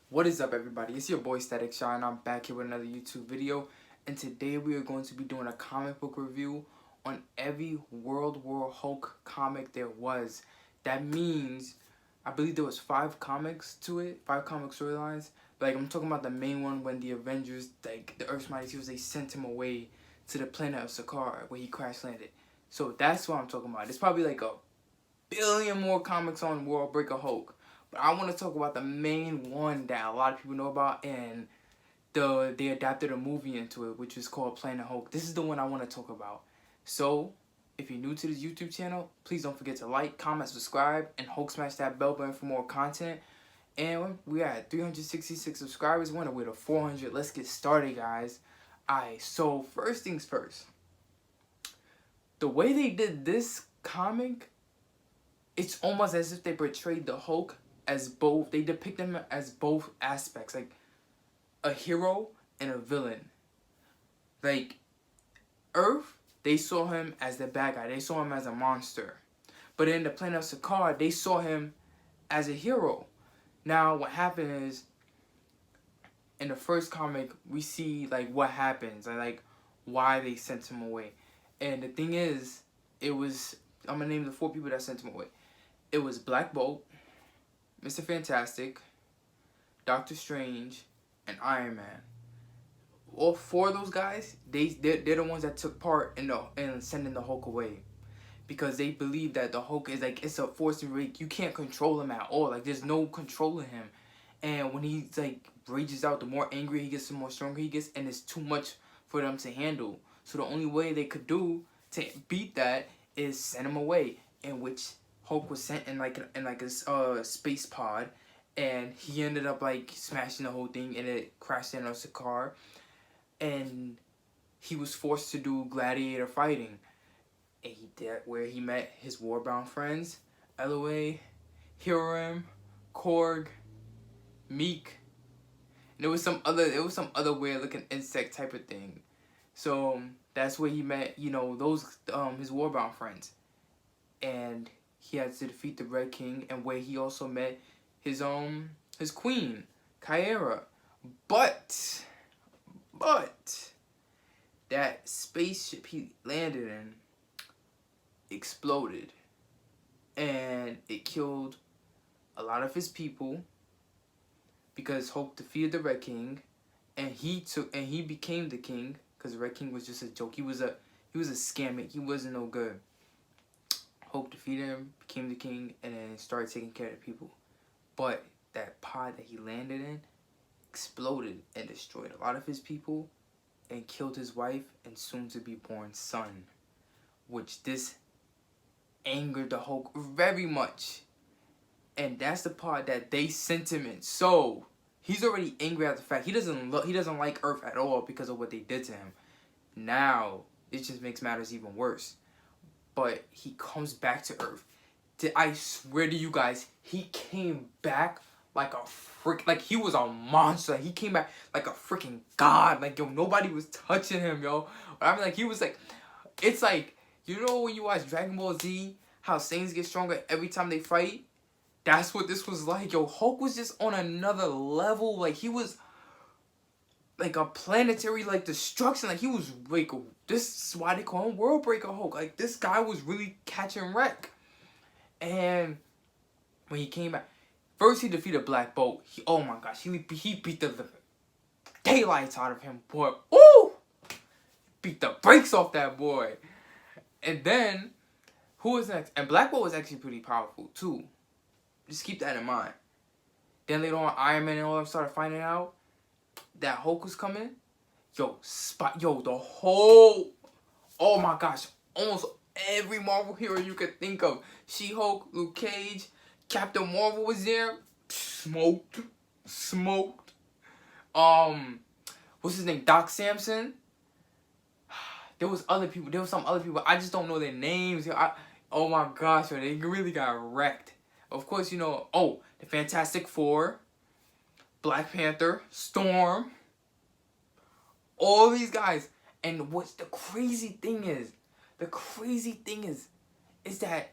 What is up, everybody? It's your boy Static Shine. I'm back here with another YouTube video, and today we are going to be doing a comic book review on every World War Hulk comic there was. That means I believe there was 5 comics to it, 5 comic storylines. But like, I'm talking about the main one when the Avengers, like the Earth's Mighty Heroes, they sent him away to the planet of Sakaar where he crash landed. So that's what I'm talking about. There's probably like a billion more comics on World Breaker Hulk. But I want to talk about the main one that a lot of people know about, and they adapted a movie into it, which is called Planet Hulk. This is the one I want to talk about. So, if you're new to this YouTube channel, please don't forget to like, comment, subscribe, and Hulk smash that bell button for more content. And we are at 366 subscribers. We're on the way to 400. Let's get started, guys. Alright, so first things first. The way they did this comic, it's almost as if they portrayed the Hulk as both. They depict him as both aspects, like a hero and a villain. Like Earth, they saw him as the bad guy. They saw him as a monster. But in the planet of Sakaar, they saw him as a hero. Now, what happened is, in the first comic, we see like what happens and like why they sent him away. And the thing is, it was, I'm gonna name the 4 people that sent him away. It was Black Bolt, Mr. Fantastic, Doctor Strange, and Iron Man. All 4 of those guys, they're the ones that took part in sending the Hulk away, because they believe that the Hulk is like, it's a force and rage. You can't control him at all. Like, there's no controlling him. And when he's like rages out, the more angry he gets, the more stronger he gets, and it's too much for them to handle. So the only way they could do to beat that is send him away, in which Hulk was sent in like a space pod, and he ended up like smashing the whole thing, and it crashed in on Sakaar, and he was forced to do gladiator fighting, and he did, where he met his war-bound friends, Eloy, Hiram, Korg, Meek, and there was some other weird looking insect type of thing. So that's where he met, you know, those his war-bound friends, and he had to defeat the Red King, and where he also met his queen, Kyra. But that spaceship he landed in exploded, and it killed a lot of his people, because Hulk defeated the Red King, and he became the king, because the Red King was just a joke. He was a scam. He wasn't no good. Hulk defeated him, became the king, and then started taking care of the people. But that pod that he landed in exploded and destroyed a lot of his people, and killed his wife and soon-to-be-born son, which this angered the Hulk very much. And that's the part that they sent him in. So he's already angry at the fact he doesn't like Earth at all because of what they did to him. Now it just makes matters even worse. But he comes back to Earth. I swear to you guys, he came back like a like he was a monster. He came back like a freaking god. Like, yo, nobody was touching him, yo. But I mean, like, he was like, it's like, you know when you watch Dragon Ball Z, how Saiyans get stronger every time they fight? That's what this was like, yo. Hulk was just on another level. Like, he was like a planetary like destruction. Like, he was like, this is why they call him World Breaker Hulk. Like, this guy was really catching wreck. And when he came back, first he defeated Black Bolt. Oh my gosh, he beat the daylights out of him, boy. Ooh, beat the brakes off that boy. And then who was next? And Black Bolt was actually pretty powerful too. Just keep that in mind. Then later on, Iron Man and all of them started finding out that Hulk was coming. Yo, the whole, oh my gosh, almost every Marvel hero you could think of. She-Hulk, Luke Cage, Captain Marvel was there. Smoked. What's his name? Doc Samson. There was other people. There was some other people. I just don't know their names. Oh my gosh, yo, they really got wrecked. Of course, you know, the Fantastic Four, Black Panther, Storm, all these guys. And what's the crazy thing is that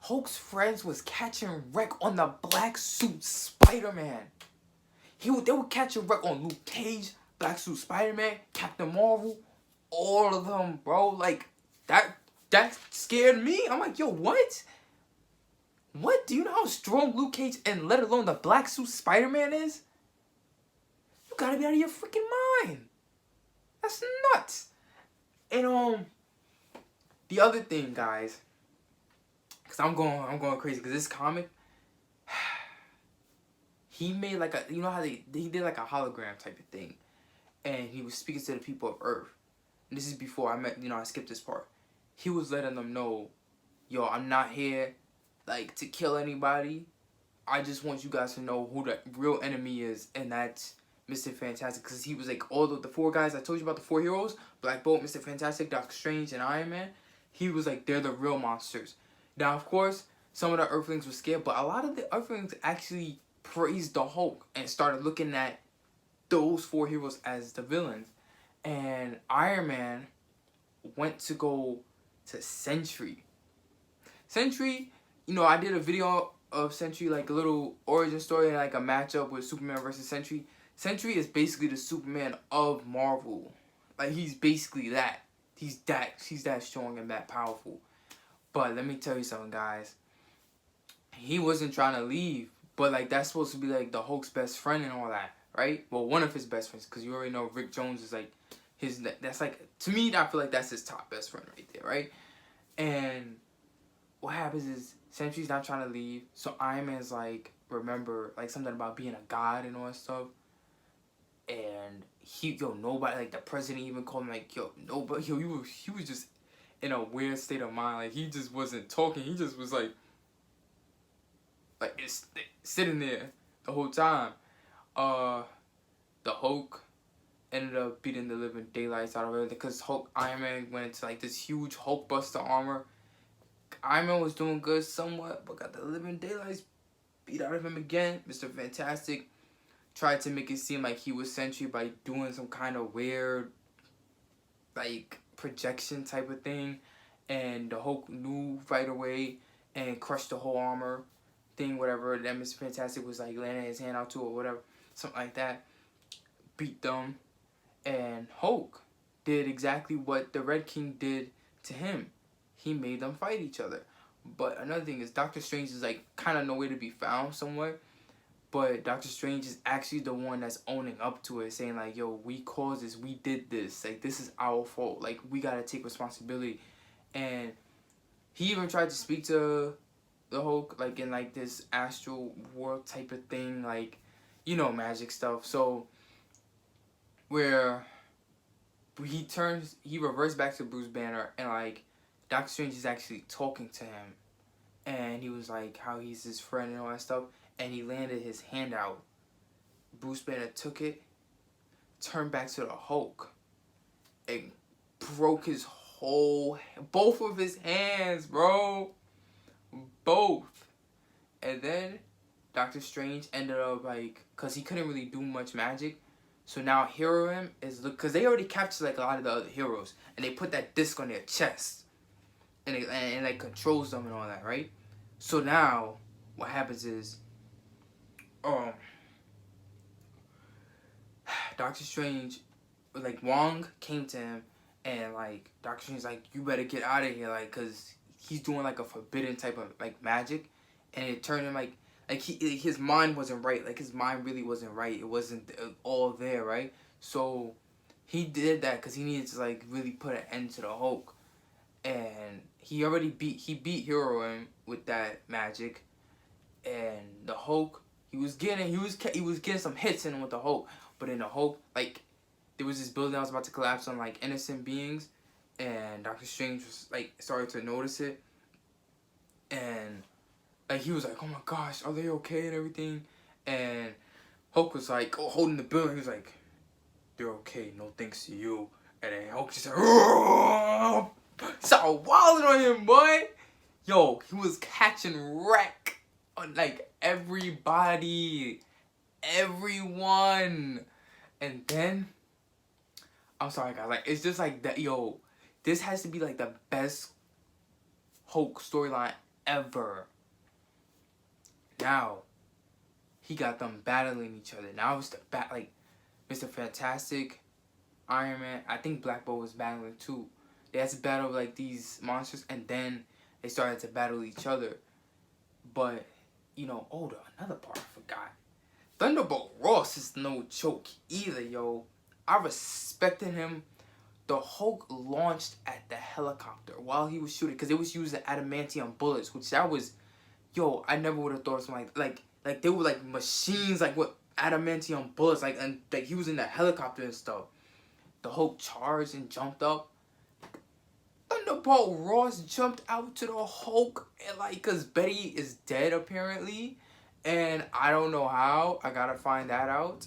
Hulk's friends was catching wreck on the black suit Spider-Man. They would catch a wreck on Luke Cage, Black Suit Spider-Man, Captain Marvel, all of them, bro. Like, that scared me. I'm like, yo, what? What? Do you know how strong Luke Cage and let alone the Black Suit Spider-Man is? You gotta be out of your freaking mind. That's nuts. And the other thing, guys, cause I'm going crazy, cause this comic, he made like a, you know how he did like a hologram type of thing, and he was speaking to the people of Earth. And this is before I skipped this part. He was letting them know, yo, I'm not here like to kill anybody. I just want you guys to know who the real enemy is, and that's Mr. Fantastic. Because he was like, all the 4 guys I told you about, the 4 heroes, Black Bolt, Mr. Fantastic, Doctor Strange, and Iron Man, he was like, they're the real monsters. Now, of course, some of the Earthlings were scared, but a lot of the Earthlings actually praised the Hulk and started looking at those 4 heroes as the villains. And Iron Man went to go to Sentry. Sentry, you know, I did a video of Sentry, like a little origin story and like a matchup with Superman versus Sentry. Sentry is basically the Superman of Marvel. Like, he's basically that. He's that strong and that powerful. But let me tell you something, guys. He wasn't trying to leave, but like that's supposed to be like the Hulk's best friend and all that, right? Well, one of his best friends, because you already know Rick Jones is like that's like, to me, I feel like that's his top best friend right there, right? And what happens is Sentry's not trying to leave, so Iron Man's like, remember, like something about being a god and all that stuff. And nobody, like the president even called him like, nobody, he was just in a weird state of mind. Like, he just wasn't talking. He just was like it's sitting there the whole time. The Hulk ended up beating the living daylights out of it because Iron Man went into like this huge Hulk Buster armor. Iron Man was doing good somewhat, but got the living daylights beat out of him again. Mr. Fantastic tried to make it seem like he was Sentry by doing some kind of weird, like, projection type of thing. And the Hulk knew right away and crushed the whole armor thing, whatever. Then Mr. Fantastic was, like, landing his hand out to it or whatever. Something like that. Beat them. And Hulk did exactly what the Red King did to him. He made them fight each other. But another thing is Doctor Strange is, like, kind of nowhere to be found somewhere. But Doctor Strange is actually the one that's owning up to it, saying like, yo, we caused this, we did this, like, this is our fault, like, we gotta take responsibility. And he even tried to speak to the Hulk, like, in like this astral world type of thing, like, you know, magic stuff. So where he reverts back to Bruce Banner, and like Doctor Strange is actually talking to him, and he was like how he's his friend and all that stuff. And he landed his hand out. Bruce Banner took it, turned back to the Hulk, and broke both of his hands, bro. Both. And then Doctor Strange ended up like, because he couldn't really do much magic. So now Him is, because they already captured like a lot of the other heroes. And they put that disc on their chest. And it like controls them and all that, right? So now what happens is, Doctor Strange, like, Wong came to him, and like Doctor Strange's like, you better get out of here, like, cause he's doing like a forbidden type of like magic, and it turned him like his mind wasn't right, like his mind really wasn't right, it wasn't all there, right? So he did that because he needed to like really put an end to the Hulk, and he beat Hero with that magic, and the Hulk. He was getting some hits in with the Hulk, but in the Hulk, like, there was this building that was about to collapse on like innocent beings, and Doctor Strange was like started to notice it, and like he was like, oh my gosh, are they okay and everything, and Hulk was like holding the building. He was like, they're okay, no thanks to you, and then Hulk just like, started wilding on him, boy. Yo, he was catching wreck on like everybody, everyone. And then, I'm sorry guys, like, it's just like that, yo, this has to be like the best Hulk storyline ever. Now, he got them battling each other. Now it's the like Mr. Fantastic, Iron Man. I think Black Bolt was battling too. They had to battle like these monsters, and then they started to battle each other. But you know, another part I forgot. Thunderbolt Ross is no joke either, yo. I respected him. The Hulk launched at the helicopter while he was shooting, because it was using adamantium bullets, which that was, yo, I never would have thought of something like they were like machines, like what adamantium bullets, like, and like he was in the helicopter and stuff. The Hulk charged and jumped up. Thunderbolt Ross jumped out to the Hulk, and like, cause Betty is dead apparently, and I don't know how. I gotta find that out.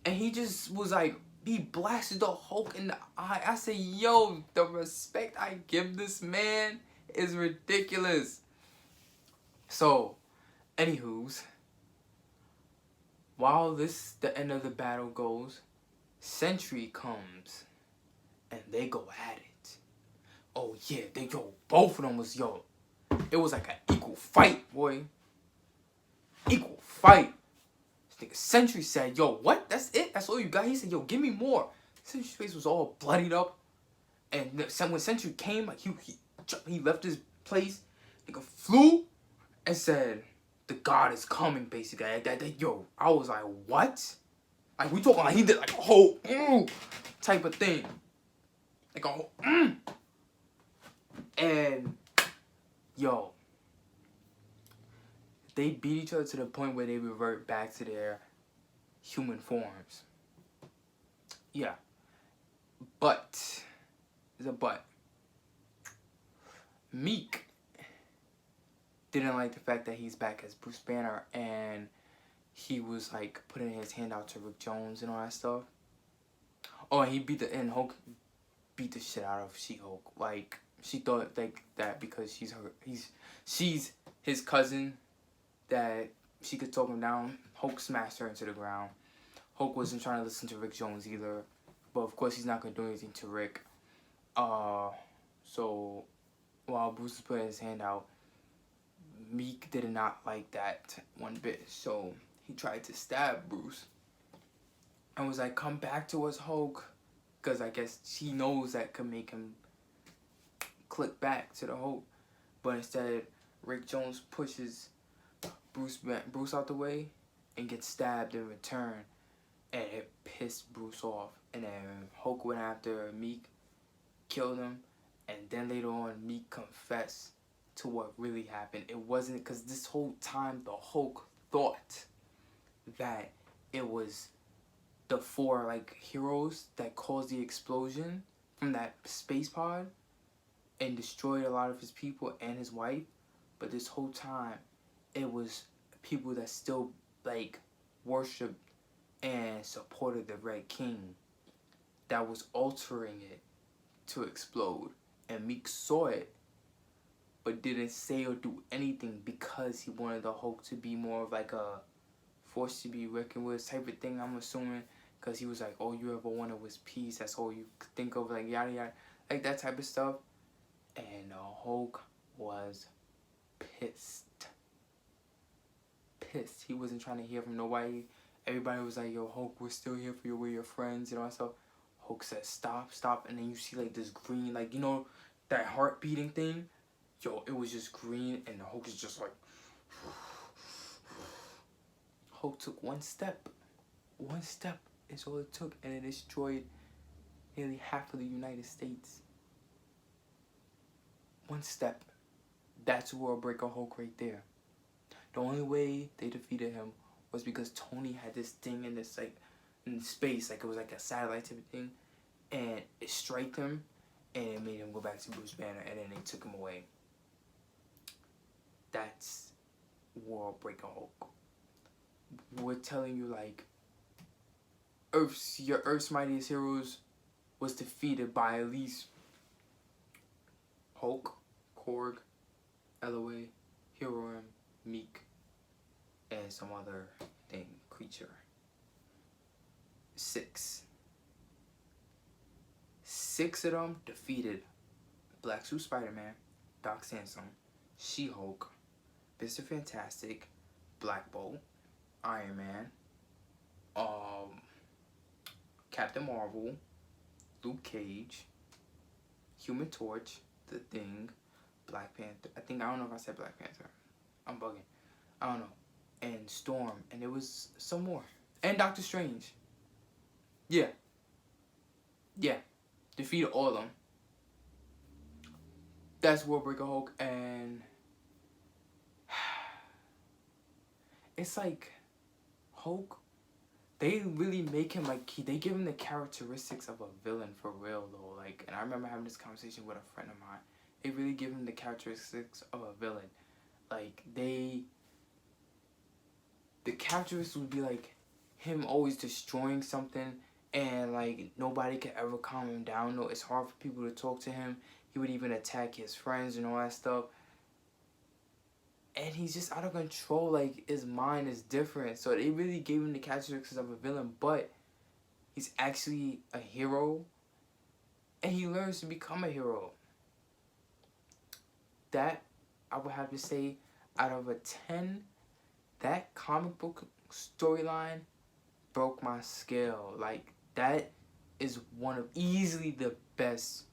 And he just was like, he blasted the Hulk in the eye. I said, yo, the respect I give this man is ridiculous. So, anywho's, while the end of the battle goes, Sentry comes, and they go at it. Oh yeah, both of them was, it was like an equal fight, boy. Equal fight. Sentry said, yo, what? That's it? That's all you got? He said, yo, give me more. Sentry's face was all bloodied up. And when Sentry came, like he left his place, nigga flew and said, the god is coming, basically. Yo, I was like, what? Like, we talking like he did like a whole type of thing. Like a whole And, yo, they beat each other to the point where they revert back to their human forms. Yeah. But, there's a but. Meek didn't like the fact that he's back as Bruce Banner, and he was like putting his hand out to Rick Jones and all that stuff. Oh, and Hulk beat the shit out of She-Hulk. Like, she thought like that because she's his cousin, that she could talk him down. Hulk smashed her into the ground. Hulk wasn't trying to listen to Rick Jones either, but of course he's not gonna do anything to Rick. So while Bruce was putting his hand out, Meek did not like that one bit, so he tried to stab Bruce and was like, come back to us, Hulk, because I guess she knows that could make him click back to the Hulk. But instead, Rick Jones pushes Bruce out the way and gets stabbed in return, and it pissed Bruce off. And then Hulk went after Meek, killed him, and then later on Meek confessed to what really happened. It wasn't, because this whole time the Hulk thought that it was the 4 like heroes that caused the explosion from that space pod and destroyed a lot of his people and his wife. But this whole time it was people that still like worshipped and supported the Red King that was altering it to explode. And Meek saw it but didn't say or do anything because he wanted the Hulk to be more of like a force to be reckoned with type of thing, I'm assuming. Because he was like, all you ever wanted was peace. That's all you could think of, like yada yada. Like that type of stuff. And the Hulk was pissed. Pissed. He wasn't trying to hear from nobody. Everybody was like, yo, Hulk, we're still here for you. We're your friends, you know, and stuff. Hulk said, stop, stop. And then you see like this green, like, you know, that heart beating thing. Yo, it was just green, and the Hulk is just like... Hulk took one step. One step is all it took, and it destroyed nearly half of the United States. One step. That's World Breaker Hulk right there. The only way they defeated him was because Tony had this thing in this, like, in space, like it was like a satellite type of thing, and it struck him, and it made him go back to Bruce Banner, and then they took him away. That's World Breaker Hulk. We're telling you, like, your Earth's mightiest heroes was defeated by at least Hulk, Korg, LOA, Heroine, Meek, and some other thing, creature. 6. 6 of them defeated Black Suit Spider-Man, Doc Samson, She-Hulk, Mr. Fantastic, Black Bolt, Iron Man, Captain Marvel, Luke Cage, Human Torch, The Thing, Black Panther. I don't know if I said Black Panther. I'm bugging. I don't know. And Storm. And there was some more. And Doctor Strange. Yeah. Yeah. Defeated all of them. That's World Breaker Hulk. And it's like Hulk, they really make him like, they give him the characteristics of a villain for real though. Like, and I remember having this conversation with a friend of mine. They really give him the characteristics of a villain. Like, the characteristics would be like him always destroying something, and like nobody could ever calm him down. No, it's hard for people to talk to him. He would even attack his friends and all that stuff. And he's just out of control. Like, his mind is different. So they really gave him the characteristics of a villain, but he's actually a hero, and he learns to become a hero. That, I would have to say, out of a 10, that comic book storyline broke my scale. Like, that is one of easily the best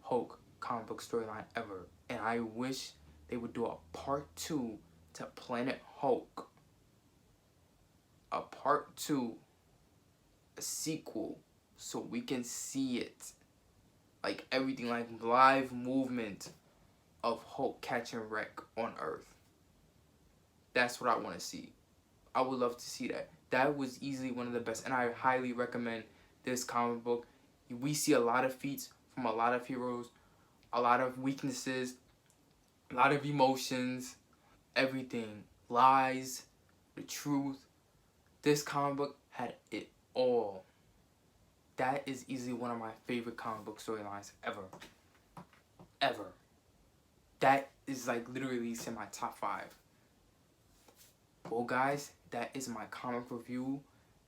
Hulk comic book storyline ever. And I wish they would do a part 2 to Planet Hulk. A part 2. A sequel. So we can see it. Like, everything, like live movement of Hulk catching wreck on Earth. That's what I want to see. I would love to see that. That was easily one of the best, and I highly recommend this comic book. We see a lot of feats from a lot of heroes, a lot of weaknesses, a lot of emotions, everything. Lies, the truth. This comic book had it all. That is easily one of my favorite comic book storylines ever. Ever. That is like literally in my top 5. Well guys, that is my comic review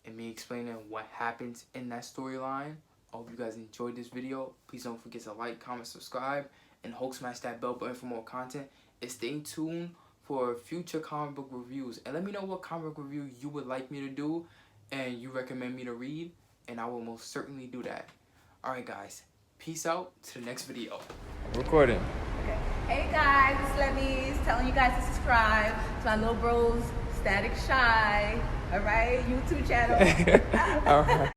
and me explaining what happens in that storyline. I hope you guys enjoyed this video. Please don't forget to like, comment, subscribe, and Hulk smash that bell button for more content. And stay tuned for future comic book reviews. And let me know what comic book review you would like me to do and you recommend me to read, and I will most certainly do that. Alright guys, peace out to the next video. Recording. Okay. Hey guys, it's Levy's telling you guys to subscribe to my little bros Static Shy, alright, YouTube channel. Alright.